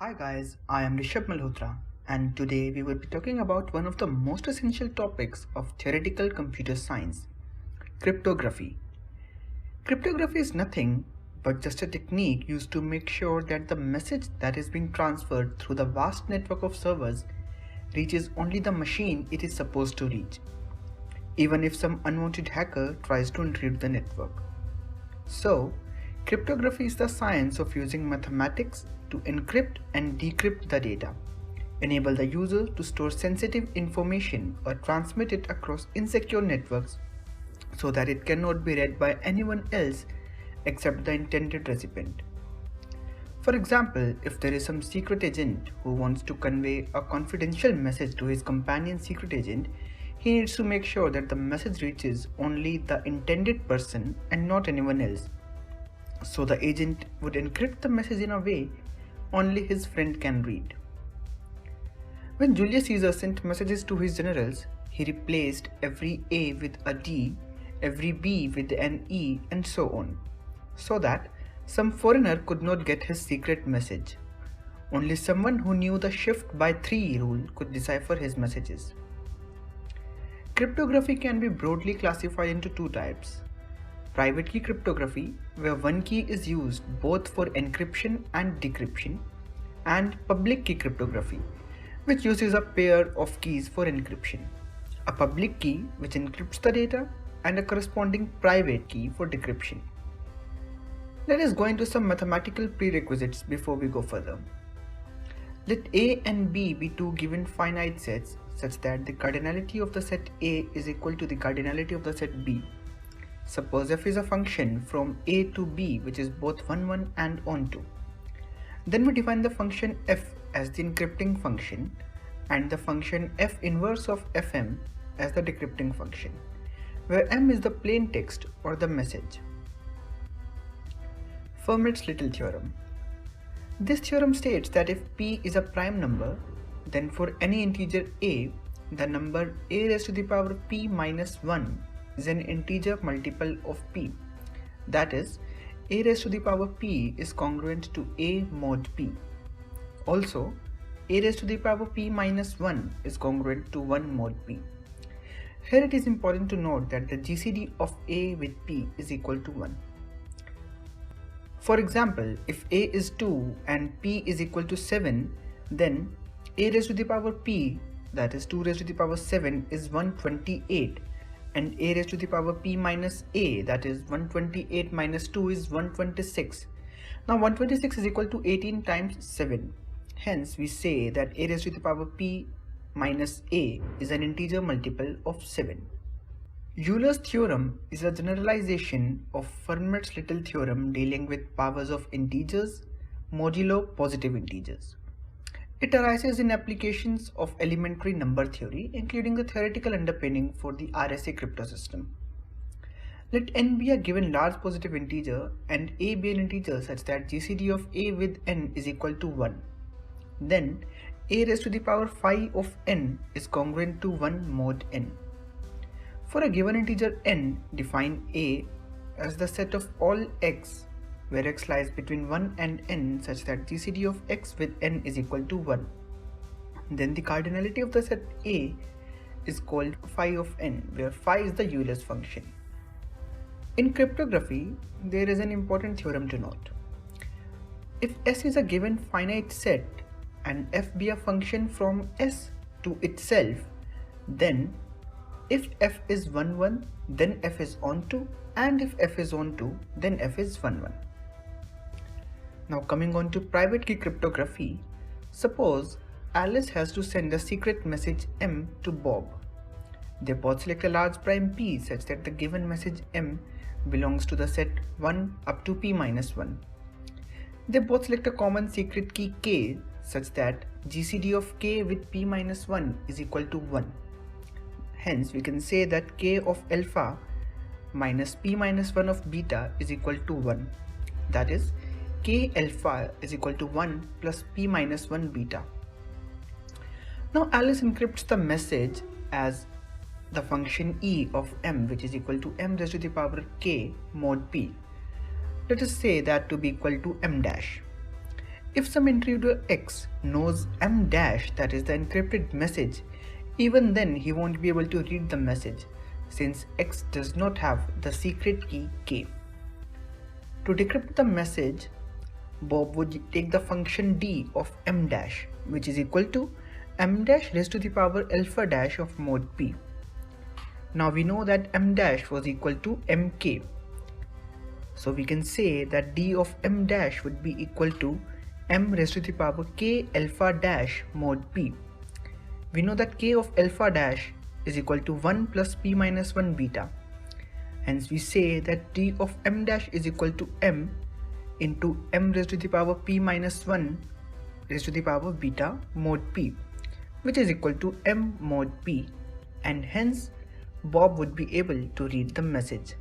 Hi guys, I am Rishabh Malhotra and today we will be talking about one of the most essential topics of theoretical computer science, cryptography. Cryptography is nothing but just a technique used to make sure that the message that is being transferred through the vast network of servers reaches only the machine it is supposed to reach, even if some unwanted hacker tries to intrude the network. So, cryptography is the science of using mathematics to encrypt and decrypt the data, enable the user to store sensitive information or transmit it across insecure networks so that it cannot be read by anyone else except the intended recipient. For example, if there is some secret agent who wants to convey a confidential message to his companion secret agent, he needs to make sure that the message reaches only the intended person and not anyone else. So the agent would encrypt the message in a way only his friend can read. When Julius Caesar sent messages to his generals, he replaced every A with a D, every B with an E, and so on, so that some foreigner could not get his secret message. Only someone who knew the shift by 3 rule could decipher his messages. Cryptography can be broadly classified into two types. Private key cryptography, where one key is used both for encryption and decryption, and public key cryptography, which uses a pair of keys for encryption, a public key which encrypts the data, and a corresponding private key for decryption. Let us go into some mathematical prerequisites before we go further. Let A and B be two given finite sets such that the cardinality of the set A is equal to the cardinality of the set B. Suppose f is a function from A to B which is both 1, 1 and onto. Then we define the function f as the encrypting function and the function f inverse of fm as the decrypting function, where m is the plain text or the message. Fermat's little theorem. This theorem states that if p is a prime number, then for any integer a, the number a raised to the power p minus 1 is an integer multiple of p. That is, a raised to the power p is congruent to a mod p. Also, a raised to the power p minus 1 is congruent to 1 mod p. Here it is important to note that the GCD of a with p is equal to 1. For example, if a is 2 and p is equal to 7, then a raised to the power p, that is 2 raised to the power 7, is 128, and a raised to the power p minus a, that is 128 minus 2, is 126. Now 126 is equal to 18 times 7. Hence we say that a raised to the power p minus a is an integer multiple of 7. Euler's theorem is a generalization of Fermat's little theorem dealing with powers of integers modulo positive integers. It arises in applications of elementary number theory, including the theoretical underpinning for the RSA crypto system. Let n be a given large positive integer and a be an integer such that GCD of a with n is equal to 1. Then a raised to the power phi of n is congruent to 1 mod n. For a given integer n, define a as the set of all x where x lies between 1 and n such that GCD of x with n is equal to 1. Then the cardinality of the set A is called phi of n, where phi is the Euler's function. In cryptography, there is an important theorem to note. If S is a given finite set and f be a function from S to itself, then if f is 1, 1, then f is onto, and if f is onto, then f is 1, 1. Now coming on to private key cryptography, suppose Alice has to send a secret message M to Bob. They both select a large prime P such that the given message M belongs to the set 1 up to P minus 1. They both select a common secret key K such that GCD of K with P minus 1 is equal to 1. Hence we can say that K of alpha minus P minus 1 of beta is equal to 1. That is, K alpha is equal to 1 plus P minus 1 beta. Now Alice encrypts the message as the function e of m, which is equal to m raised to the power k mod p. Let us say that to be equal to m dash. If some intruder X knows M dash, that is the encrypted message, even then he won't be able to read the message since X does not have the secret key K. To decrypt the message, Bob would take the function d of M dash, which is equal to M dash raised to the power alpha dash of mod P. Now we know that M dash was equal to Mk. So we can say that d of M dash would be equal to M raised to the power K alpha dash mod P. We know that K of alpha dash is equal to 1 plus P minus 1 beta. Hence we say that d of M dash is equal to M into M raised to the power P minus 1 raised to the power beta mod P, which is equal to M mod P, and hence Bob would be able to read the message.